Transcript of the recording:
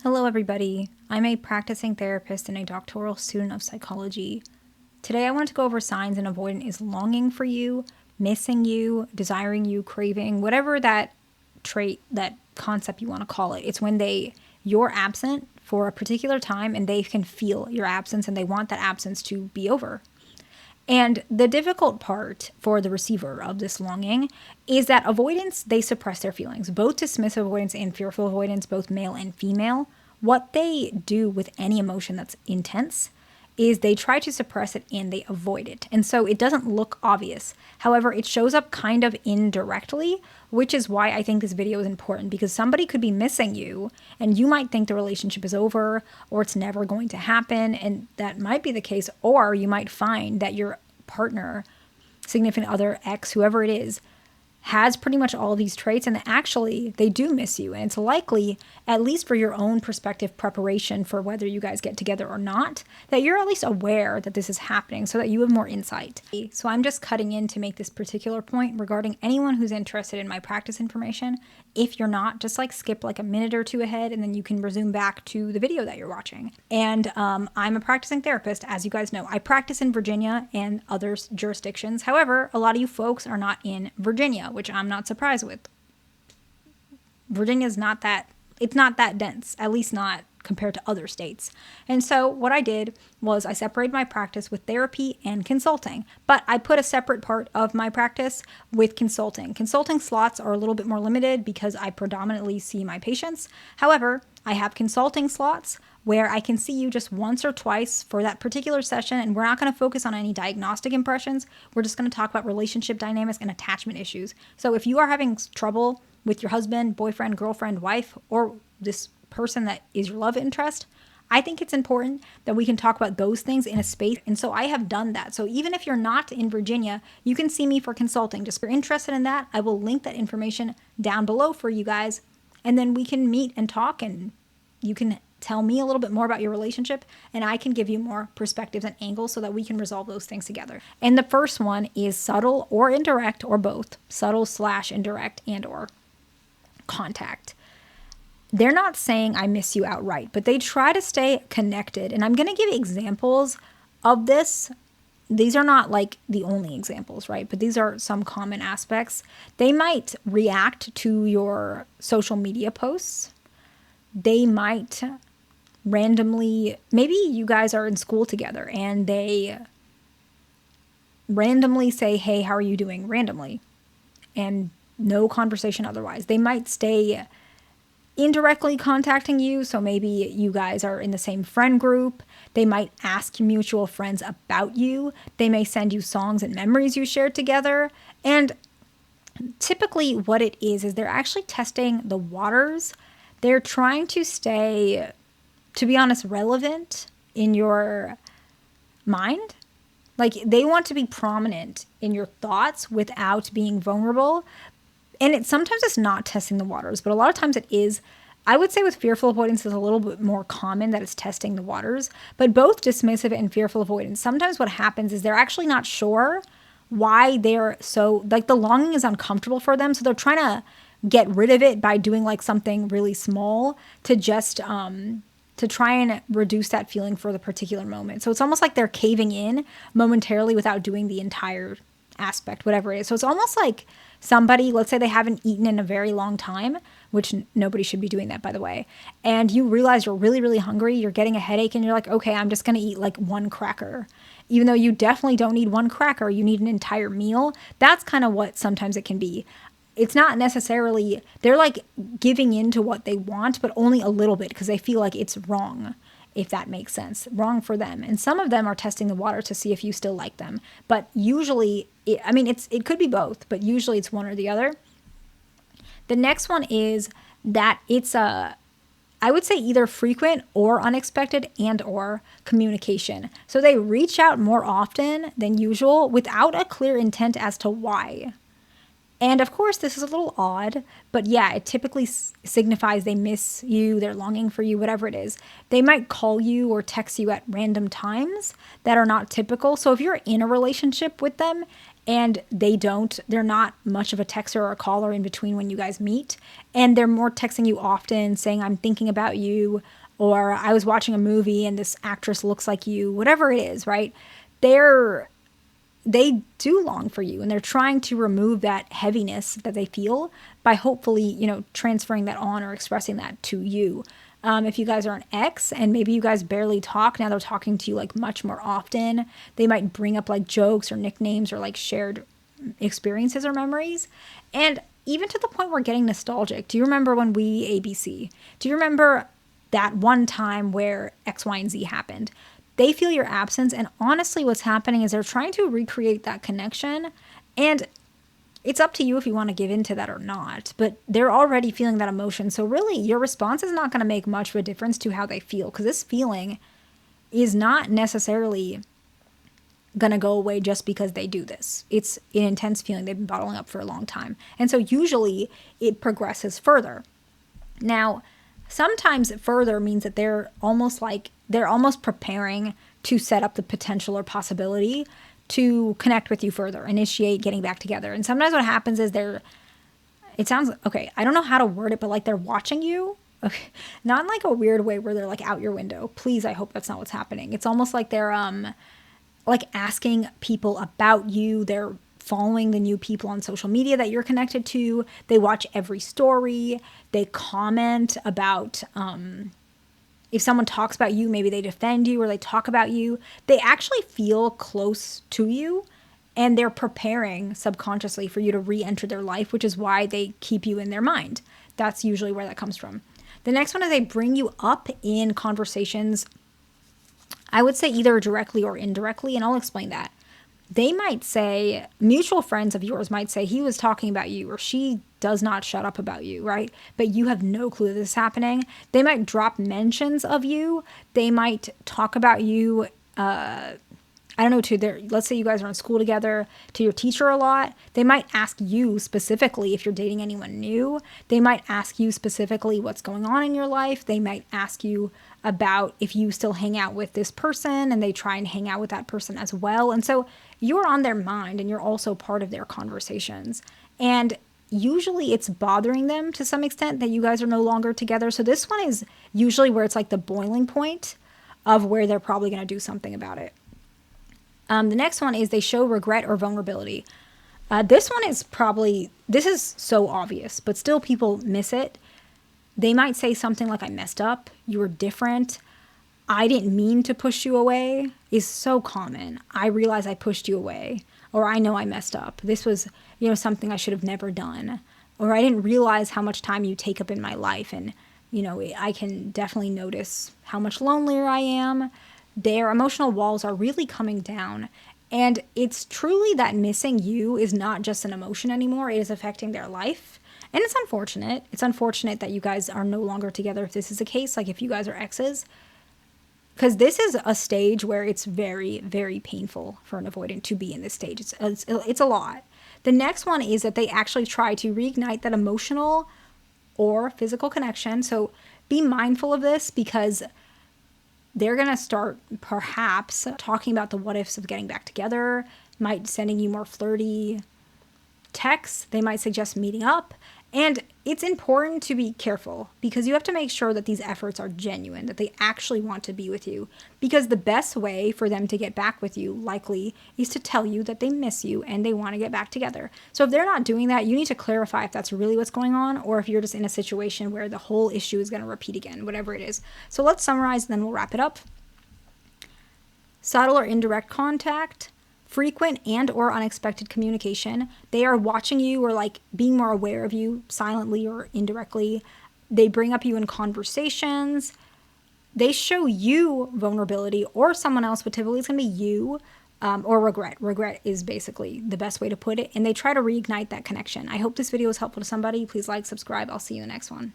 Hello, everybody. I'm a practicing therapist and a doctoral student of psychology. Today, I want to go over signs an avoidant is longing for you, missing you, desiring you, craving, whatever that trait, that concept you want to call it. It's when you're absent for a particular time and they can feel your absence and they want that absence to be over. And the difficult part for the receiver of this longing is that avoidants, they suppress their feelings, both dismissive avoidance and fearful avoidance, both male and female. What they do with any emotion that's intense is they try to suppress it and they avoid it. And so it doesn't look obvious. However, it shows up kind of indirectly, which is why I think this video is important, because somebody could be missing you and you might think the relationship is over or it's never going to happen. And that might be the case. Or you might find that your partner, significant other, ex, whoever it is, has pretty much all of these traits and actually they do miss you. And it's likely, at least for your own perspective preparation for whether you guys get together or not, that you're at least aware that this is happening so that you have more insight. So I'm just cutting in to make this particular point regarding anyone who's interested in my practice information. If you're not, just skip a minute or two ahead and then you can resume back to the video that you're watching. And I'm a practicing therapist, as you guys know. I practice in Virginia and other jurisdictions. However, a lot of you folks are not in Virginia, which I'm not surprised with. Virginia's not that dense, at least not compared to other states. And so what I did was I separated my practice with therapy and consulting, but I put a separate part of my practice with consulting. Consulting slots are a little bit more limited because I predominantly see my patients. However, I have consulting slots where I can see you just once or twice for that particular session, and we're not going to focus on any diagnostic impressions. We're just going to talk about relationship dynamics and attachment issues. So if you are having trouble with your husband, boyfriend, girlfriend, wife, or this person that is your love interest, I think it's important that we can talk about those things in a space. And so I have done that. So even if you're not in Virginia, you can see me for consulting. Just if you're interested in that, I will link that information down below for you guys. And then we can meet and talk and you can tell me a little bit more about your relationship and I can give you more perspectives and angles so that we can resolve those things together. And the first one is subtle or indirect or both. Subtle / indirect and or contact. They're not saying I miss you outright, but they try to stay connected. And I'm going to give examples of this. These are not the only examples, right? But these are some common aspects. They might react to your social media posts. They might randomly, maybe you guys are in school together and they randomly say, hey, how are you doing? Randomly. And no conversation otherwise. They might stay indirectly contacting you. So maybe you guys are in the same friend group. They might ask mutual friends about you. They may send you songs and memories you shared together. And typically what it is they're actually testing the waters. They're trying to stay, to be honest, relevant in your mind. They want to be prominent in your thoughts without being vulnerable. And sometimes it's not testing the waters, but a lot of times it is. I would say with fearful avoidance is a little bit more common that it's testing the waters, but both dismissive and fearful avoidance, sometimes what happens is they're actually not sure why they're so, the longing is uncomfortable for them. So they're trying to get rid of it by doing something really small to just, to try and reduce that feeling for the particular moment. So it's almost like they're caving in momentarily without doing the entire aspect, whatever it is. So it's almost like somebody, let's say they haven't eaten in a very long time, which nobody should be doing that, by the way. And you realize you're really, really hungry. You're getting a headache and you're like, okay, I'm just going to eat one cracker. Even though you definitely don't need one cracker, you need an entire meal. That's kind of what sometimes it can be. It's not necessarily, they're giving in to what they want, but only a little bit because they feel like it's wrong, if that makes sense, wrong for them. And some of them are testing the water to see if you still like them. But usually, it could be both, but usually it's one or the other. The next one is that it's I would say either frequent or unexpected and or communication. So they reach out more often than usual without a clear intent as to why. And of course, this is a little odd, but yeah, it typically signifies they miss you, they're longing for you, whatever it is. They might call you or text you at random times that are not typical. So if you're in a relationship with them and they're not much of a texter or a caller in between when you guys meet. And they're more texting you often saying, I'm thinking about you, or I was watching a movie and this actress looks like you, whatever it is, right? They do long for you, and they're trying to remove that heaviness that they feel by hopefully, transferring that on or expressing that to you. If you guys are an ex and maybe you guys barely talk, now they're talking to you like much more often. They might bring up like jokes or nicknames or like shared experiences or memories. And even to the point where getting nostalgic. Do you remember when we ABC? Do you remember that one time where X, Y, and Z happened? They feel your absence, and honestly what's happening is they're trying to recreate that connection, and it's up to you if you want to give into that or not, but they're already feeling that emotion. So really, your response is not going to make much of a difference to how they feel, because this feeling is not necessarily going to go away just because they do this. It's an intense feeling they've been bottling up for a long time. And so usually it progresses further. Now, sometimes further means that they're almost preparing to set up the potential or possibility to connect with you further, initiate getting back together. And sometimes what happens is it sounds, okay, I don't know how to word it, but like they're watching you. Okay. Not in like a weird way where they're like out your window. Please, I hope that's not what's happening. It's almost like they're like asking people about you. They're following the new people on social media that you're connected to. They watch every story. They comment about, if someone talks about you, maybe they defend you or they talk about you. They actually feel close to you, and they're preparing subconsciously for you to re-enter their life, which is why they keep you in their mind. That's usually where that comes from. The next one is they bring you up in conversations, I would say either directly or indirectly, and I'll explain that. They might say, mutual friends of yours might say, he was talking about you, or she does not shut up about you, right? But you have no clue this is happening. They might drop mentions of you. They might talk about you, I don't know, let's say you guys are in school together, to your teacher a lot. They might ask you specifically if you're dating anyone new. They might ask you specifically what's going on in your life. They might ask you about if you still hang out with this person, and they try and hang out with that person as well. And so you're on their mind, and you're also part of their conversations. And usually it's bothering them to some extent that you guys are no longer together. So this one is usually where it's like the boiling point of where they're probably going to do something about it. The next one is they show regret or vulnerability. This is so obvious, but still people miss it. They might say something like, I messed up, you were different, I didn't mean to push you away, is so common. I realize I pushed you away, or I know I messed up. This was, something I should have never done, or I didn't realize how much time you take up in my life, and, I can definitely notice how much lonelier I am. Their emotional walls are really coming down. And it's truly that missing you is not just an emotion anymore. It is affecting their life. And it's unfortunate. It's unfortunate that you guys are no longer together if this is the case, like if you guys are exes. Because this is a stage where it's very, very painful for an avoidant to be in this stage. It's a lot. The next one is that they actually try to reignite that emotional or physical connection. So be mindful of this, because they're going to start perhaps talking about the what ifs of getting back together, might sending you more flirty texts. They might suggest meeting up. And it's important to be careful, because you have to make sure that these efforts are genuine, that they actually want to be with you. Because the best way for them to get back with you, likely, is to tell you that they miss you and they want to get back together. So if they're not doing that, you need to clarify if that's really what's going on, or if you're just in a situation where the whole issue is going to repeat again, whatever it is. So let's summarize, and then we'll wrap it up. Subtle or indirect contact. Frequent and or unexpected communication. They are watching you, or like being more aware of you silently or indirectly. They bring up you in conversations. They show you vulnerability or someone else, but typically it's going to be you, or regret. Regret is basically the best way to put it. And they try to reignite that connection. I hope this video was helpful to somebody. Please like, subscribe. I'll see you in the next one.